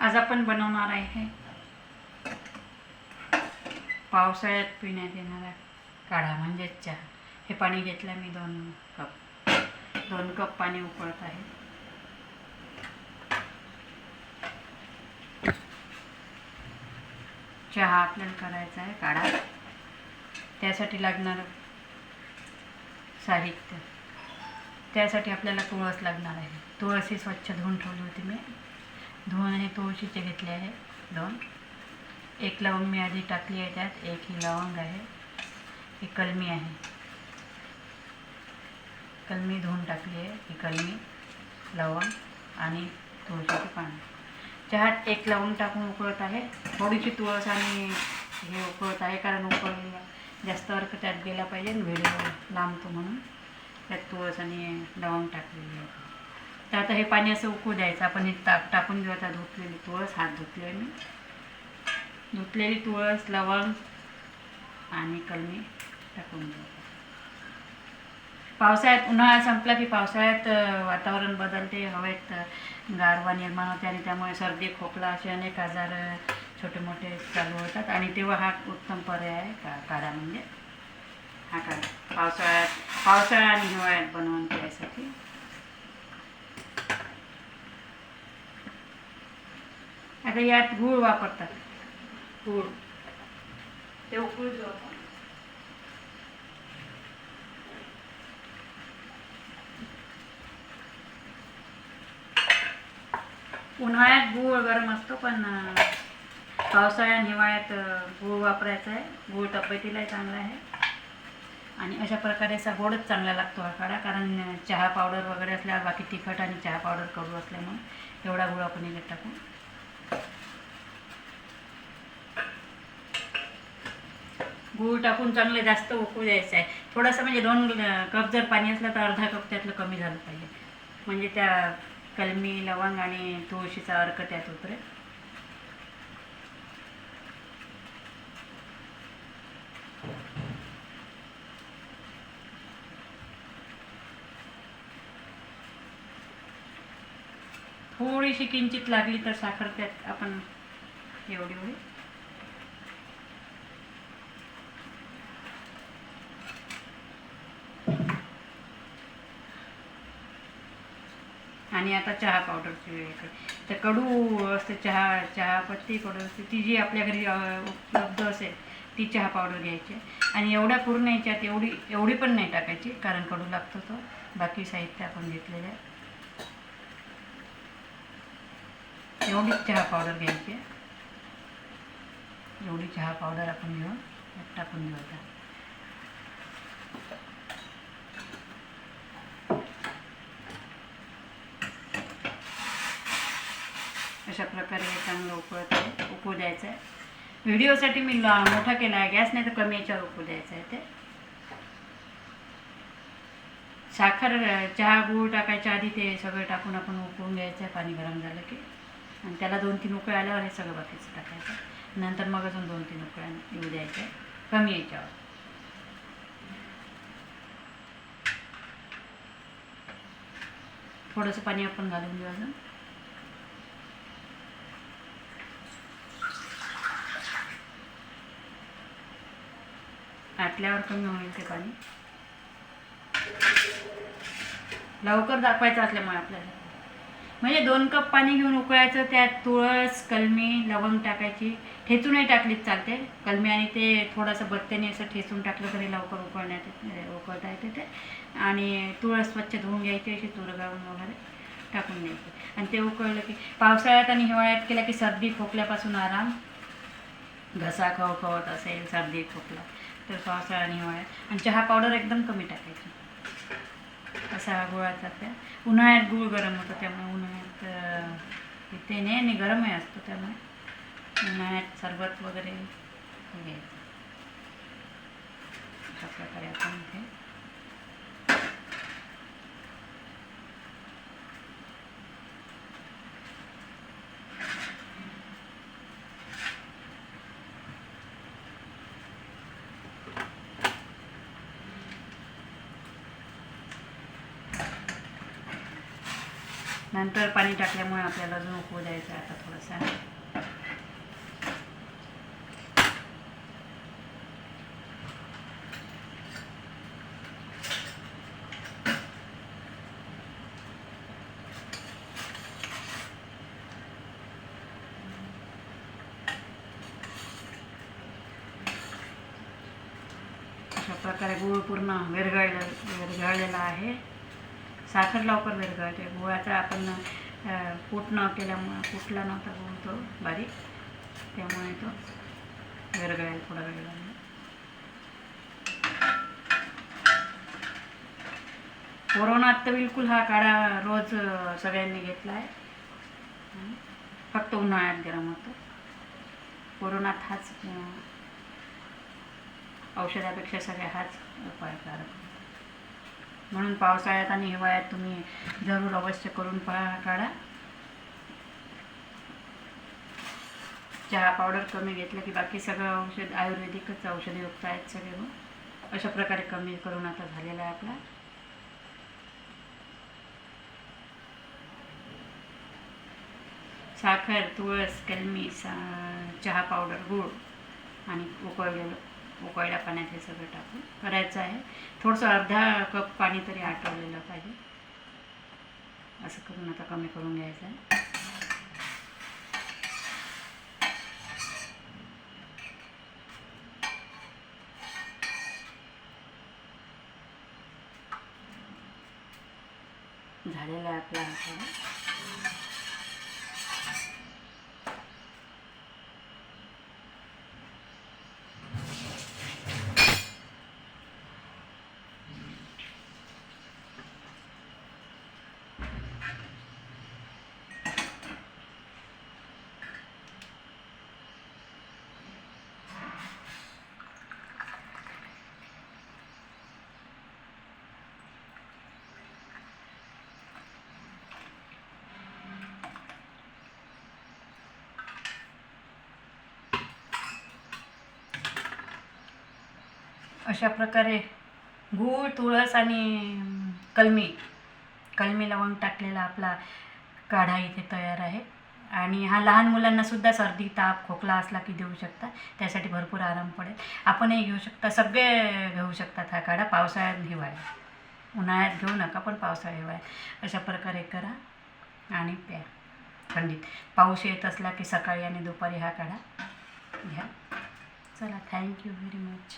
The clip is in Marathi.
आज आपण बनवणार आहे पावसाळ्यात पिण्यात येणारा काढा म्हणजेच चहा. हे पाणी घेतलं मी 2 कप पाणी उकळत आहे. चहा आपल्याला करायचा आहे काढा. त्यासाठी लागणारं साहित्य, त्यासाठी आपल्याला तुळस लागणार आहे. तुळस ही स्वच्छ धुवून ठेवली होती मी. धुवून हे तुळशीचे घेतले आहे 2. 1 लवंग मी आधी टाकली आहे त्यात. 1 ही लवंग आहे. ही कलमी आहे. कलमी धुवून टाकली आहे. ही कलमी, लवंग आणि तुळशीची पानं. चहात 1 लवंग टाकून उकळत आहे. थोडीशी तुळस आणि हे उकळत आहे, कारण उकळलेला जास्त अर्क त्यात गेला पाहिजे, व्हिडिओ लांबतो म्हणून त्यात तुळस आणि लवंग टाकलेली आहे. तर आता हे पाणी असं उकळू द्यायचं. आपण हे टाकून घेऊ आता धुतलेली तुळस. हात धुतले मी. धुतलेली तुळस, लवंग आणि कलमी टाकून घेऊ. पावसाळ्यात, उन्हाळा संपला की पावसाळ्यात वातावरण बदलते, हवेत गारवा निर्माण होते आणि त्यामुळे सर्दी, खोकला असे अनेक आजार छोटे मोठे चालू होतात. आणि तेव्हा हा उत्तम पर्याय आहे काढा. म्हणजे हा काढा पावसाळा आणि हिवाळ्यात बनवून प्यायसाठी. आता यात गूळ वापरतात. गूळ ते उकळू देऊ आपण. उन्हाळ्यात गूळ गरम असतो, पण पावसाळ्यात आणि हिवाळ्यात गूळ वापरायचा आहे. गूळ तब्येतीलाही चांगला आहे आणि अशा प्रकारे असा गोडच चांगला लागतो हा काढा. कारण चहा पावडर वगैरे असल्यावर बाकी तिखट आणि चहा पावडर कडू असल्यामुळे एवढा गूळ आपण याच्यात टाकू. गूळ टाकून चांगलं जास्त उकळू द्यायचं आहे. थोडंसं म्हणजे 2 कप जर पाणी असलं तर अर्धा कप त्यातलं कमी झालं पाहिजे, म्हणजे त्या कलमी, लवंग आणि तुळशीचा अर्क त्यात उतरेल. थोडीशी किंचित लागली तर साखर त्यात आपण एवढी आणि आता चहा पावडरची वेळ येते. तर कडू असते चहापत्ती कडू असते, ती जी आपल्या घरी उपलब्ध असेल ती चहा पावडर घ्यायची. आणि एवढ्या पूर्ण याच्यात एवढी पण नाही टाकायची, कारण कडू लागतो तो. बाकी साहित्य आपण घेतलेलं आहे. एवढीच चहा पावडर घ्यायची. एवढी चहा पावडर आपण घेऊन टाकून घेऊ. आता अशा प्रकारे हे चांगलं उकळू द्यायचं आहे. व्हिडिओसाठी मी मोठा केला आहे गॅस, नाही तर कमी याच्यावर उकळू द्यायचं आहे. ते साखर, चहा, गूळ टाकायच्या आधी ते सगळं टाकून आपण उकळून घ्यायचं आहे. पाणी गरम झालं की, आणि त्याला 2-3 उकळ्या आल्यावर हे सगळं बाकीचं टाकायचं. नंतर मग अजून 2-3 उकळ्या येऊ द्यायच्या आहे कमी याच्यावर. थोडंसं पाणी आपण घालून घेऊ अजून. आटल्यावर कमी होईल ते पाणी. लवकर दाखवायचं असल्यामुळे आपल्याला, म्हणजे 2 कप पाणी घेऊन उकळायचं. त्यात तुळस, कलमी, लवंग टाकायची. ठेचूनही टाकलीच चालते कलमी, आणि ते थोडंसं बत्त्याने असं ठेचून टाकलं तरी लवकर उकळता येते ते. आणि तुळस स्वच्छ धुवून घ्यायची, अशी चुरगाळून वगैरे टाकून द्यायची. आणि ते उकळलं की, पावसाळ्यात आणि हिवाळ्यात केलं की सर्दी खोकल्यापासून आराम. घसा खवखवत असेल, सर्दी खोकला, तर पावसाळा आणि हिवाळ्यात. आणि चहा पावडर एकदम कमी टाकायची. असा गुळाचा त्या. उन्हाळ्यात गूळ गरम होतं, त्यामुळे उन्हाळ्यात पिते नाही आणि गरमही असतो, त्यामुळे उन्हाळ्यात सरबत वगैरे घ्यायचं. अशा प्रकारे आपण इथे नंतर पाणी टाकल्यामुळे आपल्याला अजून उकळू द्यायचं आहे आता थोडंसं. अशा प्रकारे गूळ पूर्ण विरघळलेला आहे. साखर लवकर विरघळते. गुळाचा आपण कूट न केल्यामुळे कुटला नव्हता गूळ तो बारीक, त्यामुळे तो विरघळेल थोडा वेळ लागेल. कोरोनात तर बिलकुल हा काढा रोज सगळ्यांनी घेतला आहे. फक्त उन्हाळ्यात गरम होतो. कोरोनात हाच औषधापेक्षा सगळ्या हाच उपायकारक. म्हणून पावसाळ्यात आणि हिवाळ्यात तुम्ही जरूर अवश्य करून पहा हा काढा. चहा पावडर कमी घेतलं की बाकी सगळं औषध आयुर्वेदिकच औषधयुक्त आहेत सगळे. अशा प्रकारे कमी करून आता झालेला आहे आपला. साखर, तुळस, कलमी, चहा पावडर, गूळ आणि उकळल्या पाण्यात हे सगळं टाकून करायचं आहे. थोडंसं अर्धा कप पाणी तरी आटवलेलं पाहिजे. असं करून आता कमी करून घ्यायचं आहे. झालेला आहे आपला हा. अशा प्रकारे गूळ, तुळस आणि कलमी लवंग टाकलेला आपला काढा इथे तयार आहे. आणि हा लहान मुलांनासुद्धा सर्दी, ताप, खोकला असला की देऊ शकता. त्यासाठी भरपूर आराम पडेल. आपणही घेऊ शकता, सगळे घेऊ शकतात हा काढा. पावसाळ्यात, हिवाळ्यात. उन्हाळ्यात घेऊ नका, पण पावसाळ्यात, हिवाळ्यात अशा प्रकारे करा आणि प्या थंडीत. पाऊस येत असला की सकाळी आणि दुपारी हा काढा घ्या. चला, थँक्यू व्हेरी मच.